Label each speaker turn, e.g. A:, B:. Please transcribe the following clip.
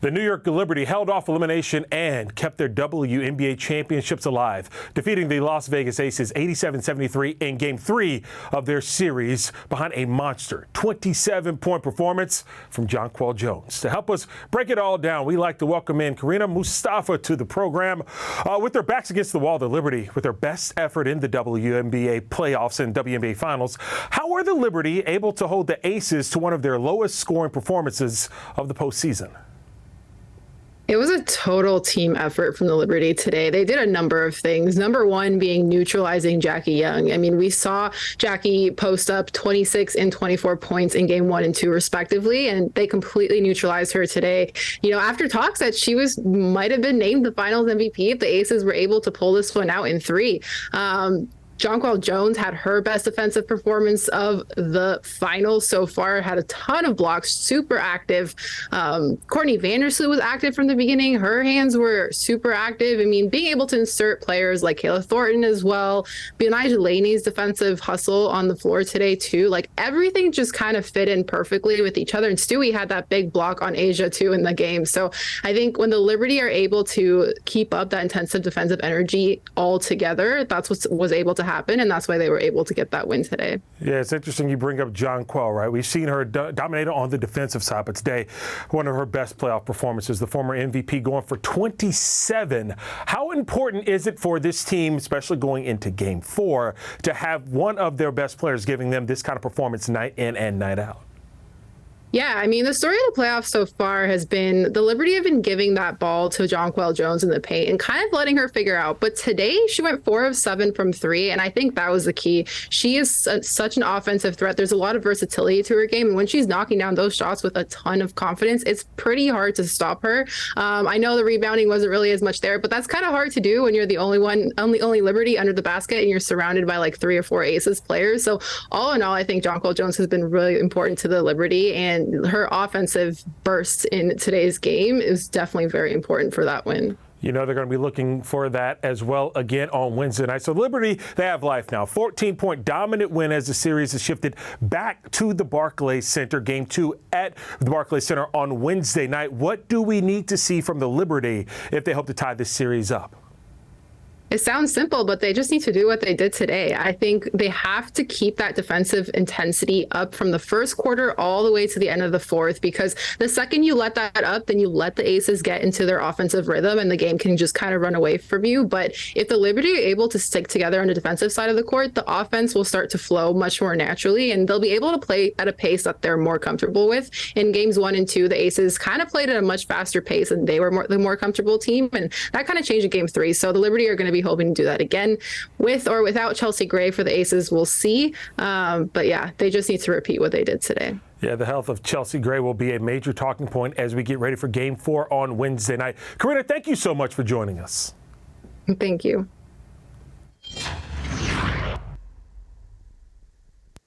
A: The New York Liberty held off elimination and kept their WNBA championships alive, defeating the Las Vegas Aces 87-73 in Game 3 of their series behind a monster 27-point performance from Jonquel Jones. To help us break it all down, we like to welcome in Crina Mustafa to the program. With their backs against the wall, the Liberty, with their best effort in the WNBA playoffs and WNBA Finals, how were the Liberty able to hold the Aces to one of their lowest scoring performances of the postseason?
B: It was a total team effort from the Liberty today. They did a number of things. Number one being neutralizing Jackie Young. I mean, we saw Jackie post up 26 and 24 points in Game 1 and 2 respectively, and they completely neutralized her today. You know, after talks that she might have been named the Finals MVP if the Aces were able to pull this one out in 3. Jonquel Jones had her best defensive performance of the finals so far, had a ton of blocks, super active. Courtney Vandersloot was active from the beginning. Her hands were super active. I mean, being able to insert players like Kayla Thornton as well, Benijah Laney's defensive hustle on the floor today too. Like everything just kind of fit in perfectly with each other. And Stewie had that big block on Asia too in the game. So I think when the Liberty are able to keep up that intensive defensive energy all together, that's what was able to happen, and that's why they were able to get that win today.
A: Yeah, it's interesting you bring up Jonquel, right? We've seen her dominate on the defensive side, but today, one of her best playoff performances, the former MVP going for 27. How important is it for this team, especially going into Game 4, to have one of their best players giving them this kind of performance night in and night out?
B: Yeah, I mean, the story of the playoffs so far has been the Liberty have been giving that ball to Jonquel Jones in the paint and kind of letting her figure out. But today she went 4 of 7 from 3, and I think that was the key. She is such an offensive threat. There's a lot of versatility to her game, and when she's knocking down those shots with a ton of confidence, it's pretty hard to stop her. I know the rebounding wasn't really as much there, but that's kind of hard to do when you're the only Liberty under the basket and you're surrounded by like 3 or 4 Aces players. So all in all, I think Jonquel Jones has been really important to the Liberty, and her offensive burst in today's game is definitely very important for that win.
A: You know they're going to be looking for that as well again on Wednesday night. So Liberty, they have life now. 14-point dominant win as the series has shifted back to the Barclays Center. Game 2 at the Barclays Center on Wednesday night. What do we need to see from the Liberty if they hope to tie this series up?
B: It sounds simple, but they just need to do what they did today. I think they have to keep that defensive intensity up from the first quarter all the way to the end of the fourth, because the second you let that up, then you let the Aces get into their offensive rhythm and the game can just kind of run away from you. But if the Liberty are able to stick together on the defensive side of the court, the offense will start to flow much more naturally, and they'll be able to play at a pace that they're more comfortable with. In games 1 and 2, the Aces kind of played at a much faster pace and they were the more comfortable team, and that kind of changed in Game 3. So the Liberty are going to be hoping to do that again with or without Chelsea Gray for the Aces. We'll see. But yeah, they just need to repeat what they did today.
A: Yeah, the health of Chelsea Gray will be a major talking point as we get ready for Game 4 on Wednesday night. Crina, thank you so much for joining us.
B: Thank you.